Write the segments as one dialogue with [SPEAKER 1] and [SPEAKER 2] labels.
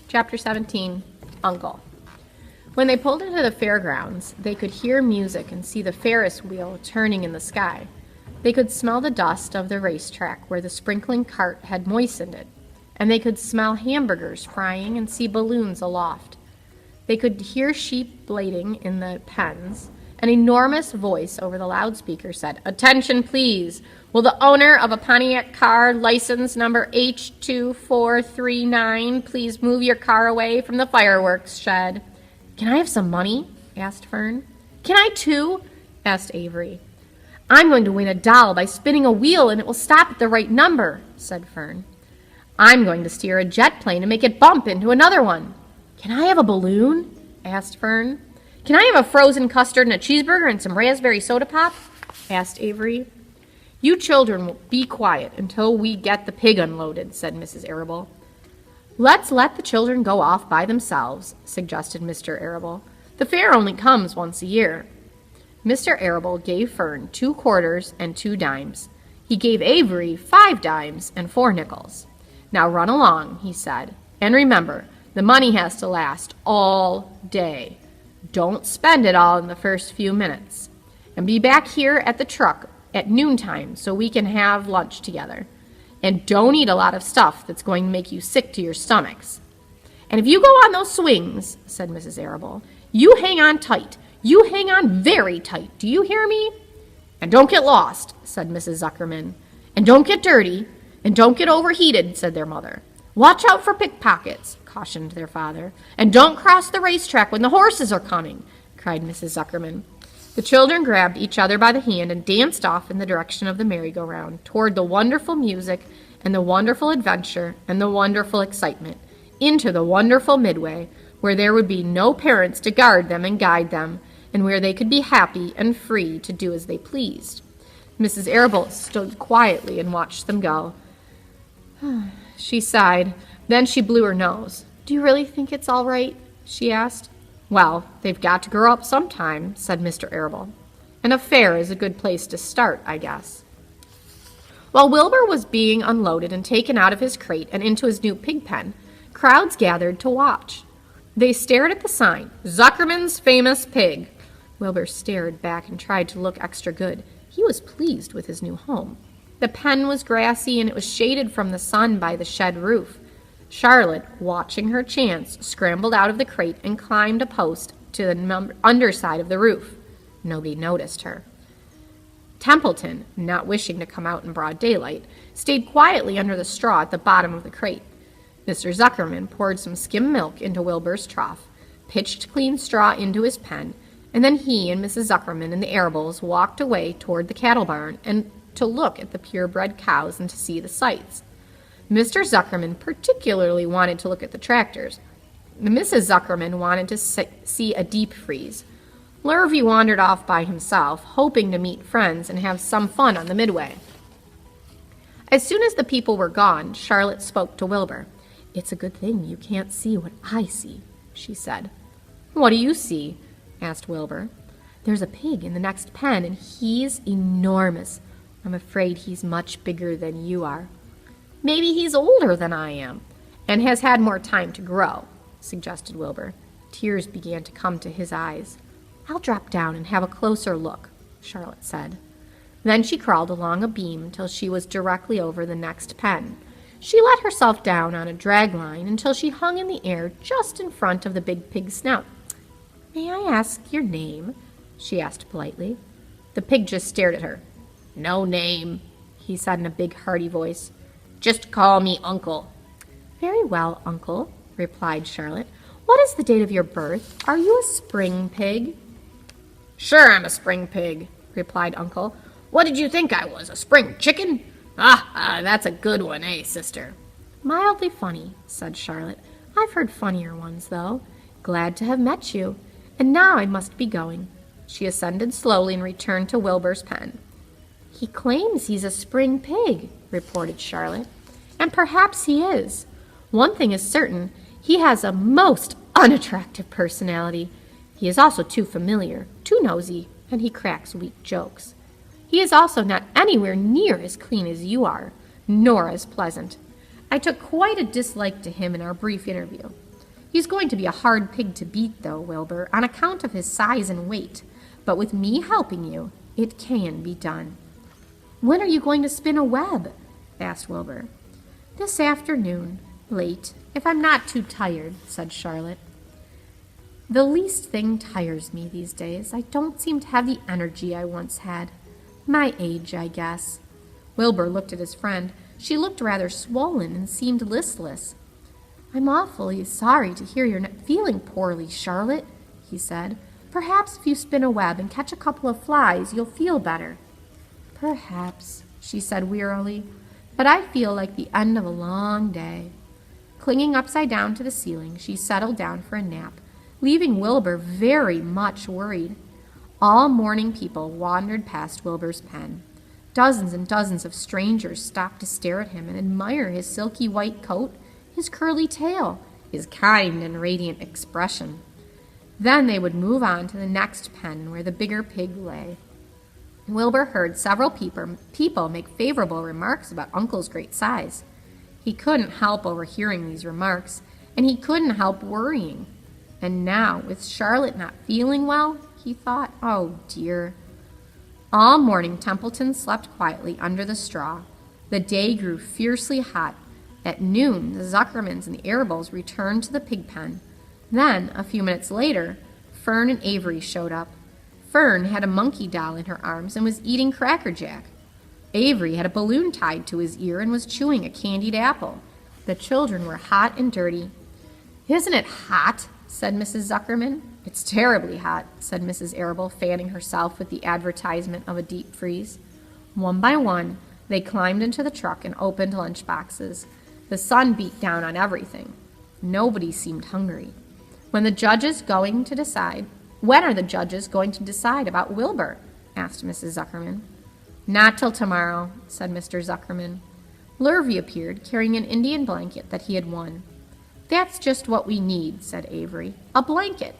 [SPEAKER 1] Chapter 17, Uncle. When they pulled into the fairgrounds, they could hear music and see the Ferris wheel turning in the sky. They could smell the dust of the racetrack where the sprinkling cart had moistened it, and they could smell hamburgers frying and see balloons aloft. They could hear sheep bleating in the pens. An enormous voice over the loudspeaker said, "Attention, please. Will the owner of a Pontiac car, license number H2439, please move your car away from the fireworks shed?" "Can I have some money?" asked Fern. "Can I too?" asked Avery. "I'm going to win a doll by spinning a wheel and it will stop at the right number," said Fern. "I'm going to steer a jet plane and make it bump into another one." "Can I have a balloon?" asked Fern. "Can I have a frozen custard and a cheeseburger and some raspberry soda pop?" asked Avery. "You children will be quiet until we get the pig unloaded," said Mrs. Arable. "Let's let the children go off by themselves," suggested Mr. Arable. "The fair only comes once a year." Mr. Arable gave Fern 2 quarters and 2 dimes. He gave Avery 5 dimes and 4 nickels. "Now run along," he said, "and remember, the money has to last all day. Don't spend it all in the first few minutes. And be back here at the truck at noontime so we can have lunch together. And don't eat a lot of stuff that's going to make you sick to your stomachs. And if you go on those swings," said Mrs. Arable, "you hang on tight. You hang on very tight. Do you hear me?" "And don't get lost," said Mrs. Zuckerman. "And don't get dirty. And don't get overheated," said their mother. "Watch out for pickpockets," cautioned their father. "And don't cross the racetrack when the horses are coming," cried Mrs. Zuckerman. The children grabbed each other by the hand and danced off in the direction of the merry-go-round, toward the wonderful music and the wonderful adventure and the wonderful excitement, into the wonderful Midway, where there would be no parents to guard them and guide them, and where they could be happy and free to do as they pleased. Mrs. Arable stood quietly and watched them go. She sighed. Then she blew her nose. "Do you really think it's all right?" she asked. "Well, they've got to grow up sometime," said Mr. Arable. "And a fair is a good place to start, I guess." While Wilbur was being unloaded and taken out of his crate and into his new pig pen, crowds gathered to watch. They stared at the sign, "Zuckerman's Famous Pig." Wilbur stared back and tried to look extra good. He was pleased with his new home. The pen was grassy and it was shaded from the sun by the shed roof. Charlotte, watching her chance, scrambled out of the crate and climbed a post to the underside of the roof. Nobody noticed her. Templeton, not wishing to come out in broad daylight, stayed quietly under the straw at the bottom of the crate. Mr. Zuckerman poured some skim milk into Wilbur's trough, pitched clean straw into his pen, and then he and Mrs. Zuckerman and the Arables walked away toward the cattle barn and to look at the purebred cows and to see the sights. Mr. Zuckerman particularly wanted to look at the tractors. Mrs. Zuckerman wanted to see a deep freeze. Lurvy wandered off by himself, hoping to meet friends and have some fun on the Midway. As soon as the people were gone, Charlotte spoke to Wilbur. "It's a good thing you can't see what I see," she said. "What do you see?" asked Wilbur. "There's a pig in the next pen, and he's enormous. I'm afraid he's much bigger than you are." "Maybe he's older than I am, and has had more time to grow," suggested Wilbur. Tears began to come to his eyes. "I'll drop down and have a closer look," Charlotte said. Then she crawled along a beam till she was directly over the next pen. She let herself down on a drag line until she hung in the air just in front of the big pig's snout. "May I ask your name?" she asked politely. The pig just stared at her. "No name," he said in a big, hearty voice. "Just call me Uncle." "Very well, Uncle," replied Charlotte. "What is the date of your birth? Are you a spring pig?" "Sure I'm a spring pig," replied Uncle. "What did you think I was, a spring chicken? That's a good one, eh, sister?" "Mildly funny," said Charlotte. "I've heard funnier ones, though. Glad to have met you. And now I must be going." She ascended slowly and returned to Wilbur's pen. "He claims he's a spring pig," reported Charlotte. "And perhaps he is. One thing is certain, he has a most unattractive personality. He is also too familiar, too nosy, and he cracks weak jokes. He is also not anywhere near as clean as you are, nor as pleasant. I took quite a dislike to him in our brief interview. He's going to be a hard pig to beat, though, Wilbur, on account of his size and weight. But with me helping you, it can be done." "When are you going to spin a web?" asked Wilbur. "This afternoon, late, if I'm not too tired," said Charlotte. "The least thing tires me these days. I don't seem to have the energy I once had. My age, I guess." Wilbur looked at his friend. She looked rather swollen and seemed listless. "I'm awfully sorry to hear you're not feeling poorly, Charlotte," he said. "Perhaps if you spin a web and catch a couple of flies, you'll feel better." "Perhaps," she said wearily, "but I feel like the end of a long day." Clinging upside down to the ceiling, she settled down for a nap, leaving Wilbur very much worried. All morning people wandered past Wilbur's pen. Dozens and dozens of strangers stopped to stare at him and admire his silky white coat, his curly tail, his kind and radiant expression. Then they would move on to the next pen where the bigger pig lay. Wilbur heard several people make favorable remarks about Uncle's great size. He couldn't help overhearing these remarks, and he couldn't help worrying. And now, with Charlotte not feeling well, he thought, oh dear. All morning, Templeton slept quietly under the straw. The day grew fiercely hot. At noon, the Zuckermans and the Arables returned to the pig pen. Then, a few minutes later, Fern and Avery showed up. Fern had a monkey doll in her arms and was eating Cracker Jack. Avery had a balloon tied to his ear and was chewing a candied apple. The children were hot and dirty. "Isn't it hot?" said Mrs. Zuckerman. "It's terribly hot," said Mrs. Arable, fanning herself with the advertisement of a deep freeze. One by one, they climbed into the truck and opened lunch boxes. The sun beat down on everything. Nobody seemed hungry. When are the judges going to decide about Wilbur?" asked Mrs. Zuckerman. "Not till tomorrow," said Mr. Zuckerman. Lurvy appeared, carrying an Indian blanket that he had won. "That's just what we need," said Avery. "A blanket."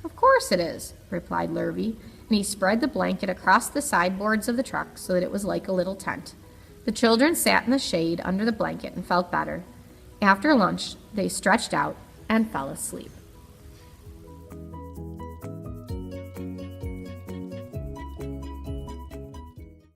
[SPEAKER 1] "Of course it is," replied Lurvy, and he spread the blanket across the sideboards of the truck so that it was like a little tent. The children sat in the shade under the blanket and felt better. After lunch, they stretched out and fell asleep.